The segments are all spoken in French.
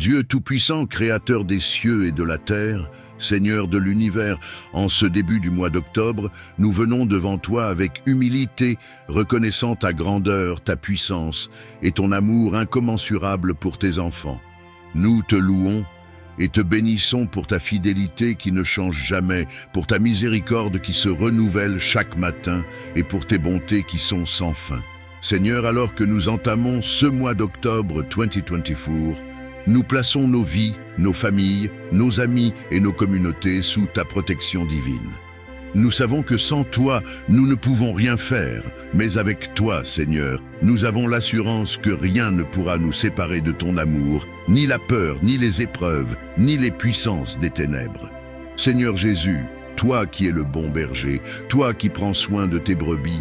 Dieu Tout-Puissant, Créateur des cieux et de la terre, Seigneur de l'univers, en ce début du mois d'octobre, nous venons devant toi avec humilité, reconnaissant ta grandeur, ta puissance et ton amour incommensurable pour tes enfants. Nous te louons et te bénissons pour ta fidélité qui ne change jamais, pour ta miséricorde qui se renouvelle chaque matin et pour tes bontés qui sont sans fin. Seigneur, alors que nous entamons ce mois d'octobre 2024, nous plaçons nos vies, nos familles, nos amis et nos communautés sous ta protection divine. Nous savons que sans toi, nous ne pouvons rien faire, mais avec toi, Seigneur, nous avons l'assurance que rien ne pourra nous séparer de ton amour, ni la peur, ni les épreuves, ni les puissances des ténèbres. Seigneur Jésus, toi qui es le bon berger, toi qui prends soin de tes brebis,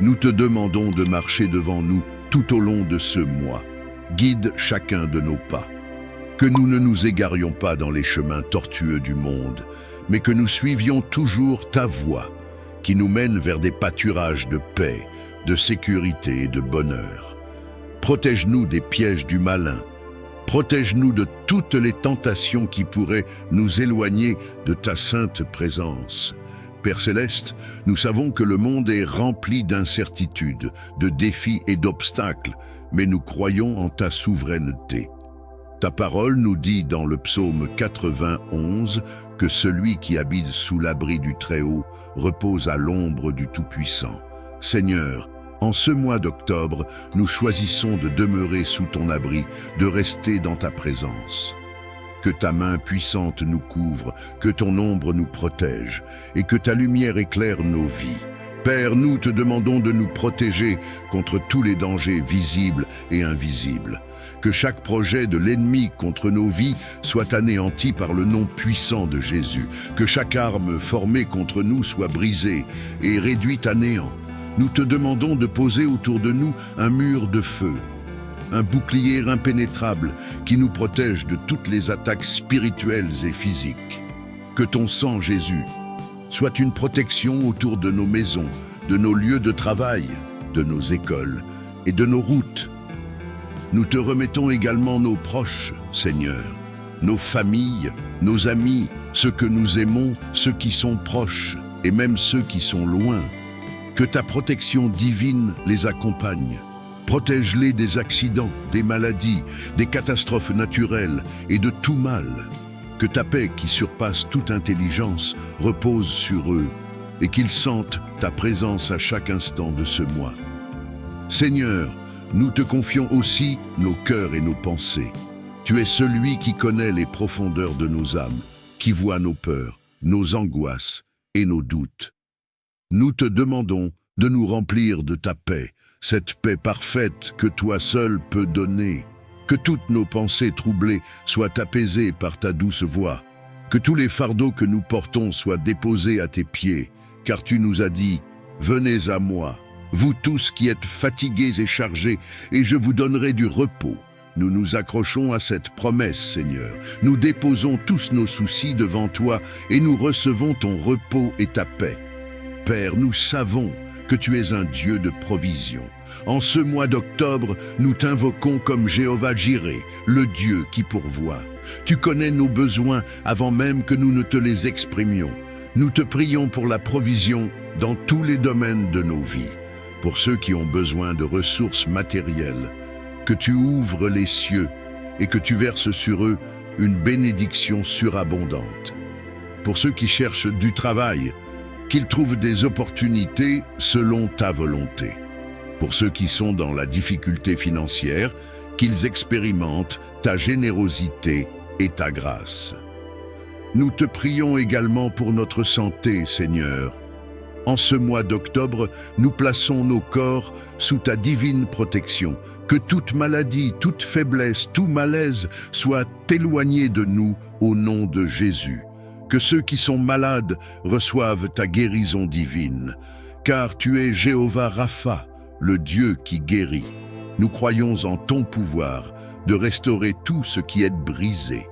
nous te demandons de marcher devant nous tout au long de ce mois. Guide chacun de nos pas. Que nous ne nous égarions pas dans les chemins tortueux du monde, mais que nous suivions toujours ta voie, qui nous mène vers des pâturages de paix, de sécurité et de bonheur. Protège-nous des pièges du malin. Protège-nous de toutes les tentations qui pourraient nous éloigner de ta sainte présence. Père Céleste, nous savons que le monde est rempli d'incertitudes, de défis et d'obstacles, mais nous croyons en ta souveraineté. Ta parole nous dit dans le psaume 91 que celui qui habite sous l'abri du Très-Haut repose à l'ombre du Tout-Puissant. Seigneur, en ce mois d'octobre, nous choisissons de demeurer sous ton abri, de rester dans ta présence. Que ta main puissante nous couvre, que ton ombre nous protège et que ta lumière éclaire nos vies. Père, nous te demandons de nous protéger contre tous les dangers visibles et invisibles. Que chaque projet de l'ennemi contre nos vies soit anéanti par le nom puissant de Jésus. Que chaque arme formée contre nous soit brisée et réduite à néant. Nous te demandons de poser autour de nous un mur de feu, un bouclier impénétrable qui nous protège de toutes les attaques spirituelles et physiques. Que ton sang, Jésus, soit une protection autour de nos maisons, de nos lieux de travail, de nos écoles et de nos routes. Nous te remettons également nos proches, Seigneur, nos familles, nos amis, ceux que nous aimons, ceux qui sont proches et même ceux qui sont loin. Que ta protection divine les accompagne. Protège-les des accidents, des maladies, des catastrophes naturelles et de tout mal. Que ta paix qui surpasse toute intelligence repose sur eux et qu'ils sentent ta présence à chaque instant de ce mois. Seigneur, nous te confions aussi nos cœurs et nos pensées. Tu es celui qui connaît les profondeurs de nos âmes, qui voit nos peurs, nos angoisses et nos doutes. Nous te demandons de nous remplir de ta paix, cette paix parfaite que toi seul peux donner. Que toutes nos pensées troublées soient apaisées par ta douce voix. Que tous les fardeaux que nous portons soient déposés à tes pieds, car tu nous as dit « Venez à moi, vous tous qui êtes fatigués et chargés, et je vous donnerai du repos. » Nous nous accrochons à cette promesse, Seigneur. Nous déposons tous nos soucis devant toi et nous recevons ton repos et ta paix. Père, nous savons que tu es un Dieu de provision. En ce mois d'octobre, nous t'invoquons comme Jéhovah Jireh, le Dieu qui pourvoit. Tu connais nos besoins avant même que nous ne te les exprimions. Nous te prions pour la provision dans tous les domaines de nos vies. Pour ceux qui ont besoin de ressources matérielles, que tu ouvres les cieux et que tu verses sur eux une bénédiction surabondante. Pour ceux qui cherchent du travail, qu'ils trouvent des opportunités selon ta volonté. Pour ceux qui sont dans la difficulté financière, qu'ils expérimentent ta générosité et ta grâce. Nous te prions également pour notre santé, Seigneur. En ce mois d'octobre, nous plaçons nos corps sous ta divine protection. Que toute maladie, toute faiblesse, tout malaise soit éloigné de nous au nom de Jésus. Que ceux qui sont malades reçoivent ta guérison divine. Car tu es Jéhovah Rapha, le Dieu qui guérit. Nous croyons en ton pouvoir de restaurer tout ce qui est brisé.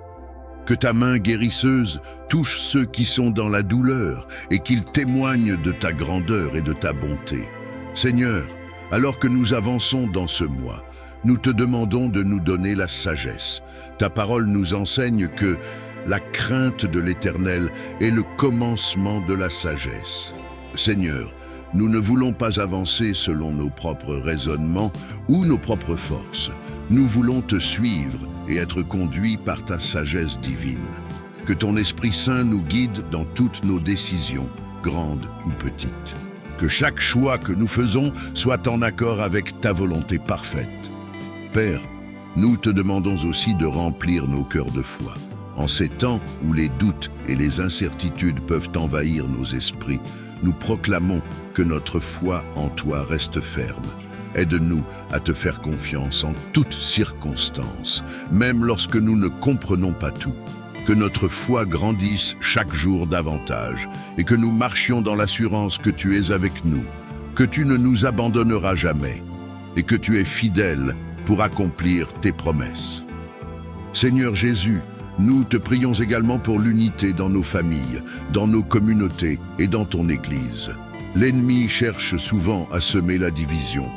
Que ta main guérisseuse touche ceux qui sont dans la douleur et qu'ils témoignent de ta grandeur et de ta bonté. Seigneur, alors que nous avançons dans ce mois, nous te demandons de nous donner la sagesse. Ta parole nous enseigne que la crainte de l'Éternel est le commencement de la sagesse. Seigneur, nous ne voulons pas avancer selon nos propres raisonnements ou nos propres forces. Nous voulons te suivre et être conduits par ta sagesse divine. Que ton Esprit Saint nous guide dans toutes nos décisions, grandes ou petites. Que chaque choix que nous faisons soit en accord avec ta volonté parfaite. Père, nous te demandons aussi de remplir nos cœurs de foi. En ces temps où les doutes et les incertitudes peuvent envahir nos esprits, nous proclamons que notre foi en toi reste ferme. Aide-nous à te faire confiance en toutes circonstances, même lorsque nous ne comprenons pas tout. Que notre foi grandisse chaque jour davantage et que nous marchions dans l'assurance que tu es avec nous, que tu ne nous abandonneras jamais et que tu es fidèle pour accomplir tes promesses. Seigneur Jésus, nous te prions également pour l'unité dans nos familles, dans nos communautés et dans ton Église. L'ennemi cherche souvent à semer la division,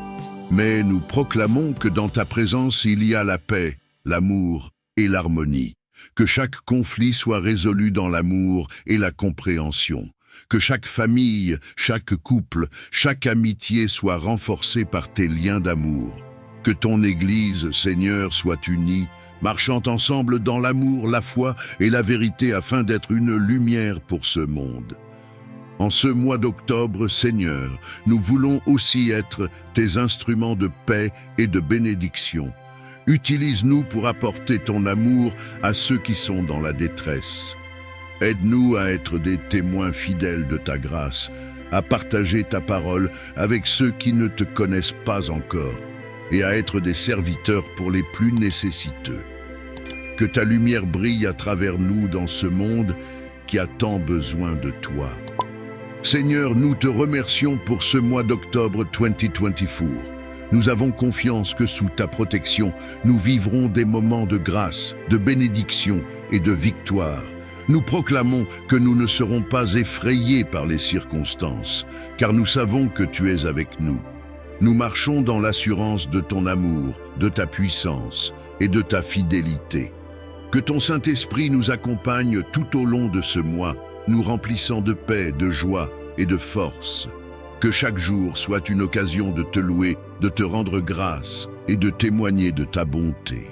mais nous proclamons que dans ta présence il y a la paix, l'amour et l'harmonie. Que chaque conflit soit résolu dans l'amour et la compréhension. Que chaque famille, chaque couple, chaque amitié soit renforcée par tes liens d'amour. Que ton Église, Seigneur, soit unie, marchant ensemble dans l'amour, la foi et la vérité afin d'être une lumière pour ce monde. En ce mois d'octobre, Seigneur, nous voulons aussi être tes instruments de paix et de bénédiction. Utilise-nous pour apporter ton amour à ceux qui sont dans la détresse. Aide-nous à être des témoins fidèles de ta grâce, à partager ta parole avec ceux qui ne te connaissent pas encore et à être des serviteurs pour les plus nécessiteux. Que ta lumière brille à travers nous dans ce monde qui a tant besoin de toi. Seigneur, nous te remercions pour ce mois d'octobre 2024. Nous avons confiance que sous ta protection, nous vivrons des moments de grâce, de bénédiction et de victoire. Nous proclamons que nous ne serons pas effrayés par les circonstances, car nous savons que tu es avec nous. Nous marchons dans l'assurance de ton amour, de ta puissance et de ta fidélité. Que ton Saint-Esprit nous accompagne tout au long de ce mois, nous remplissant de paix, de joie et de force. Que chaque jour soit une occasion de te louer, de te rendre grâce et de témoigner de ta bonté.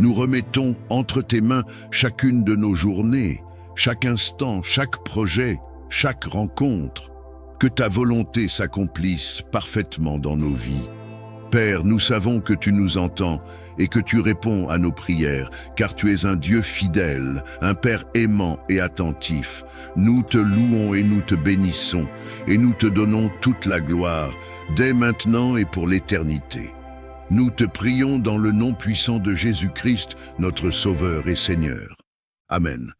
Nous remettons entre tes mains chacune de nos journées, chaque instant, chaque projet, chaque rencontre. Que ta volonté s'accomplisse parfaitement dans nos vies. Père, nous savons que tu nous entends et que tu réponds à nos prières, car tu es un Dieu fidèle, un Père aimant et attentif. Nous te louons et nous te bénissons, et nous te donnons toute la gloire, dès maintenant et pour l'éternité. Nous te prions dans le nom puissant de Jésus-Christ, notre Sauveur et Seigneur. Amen.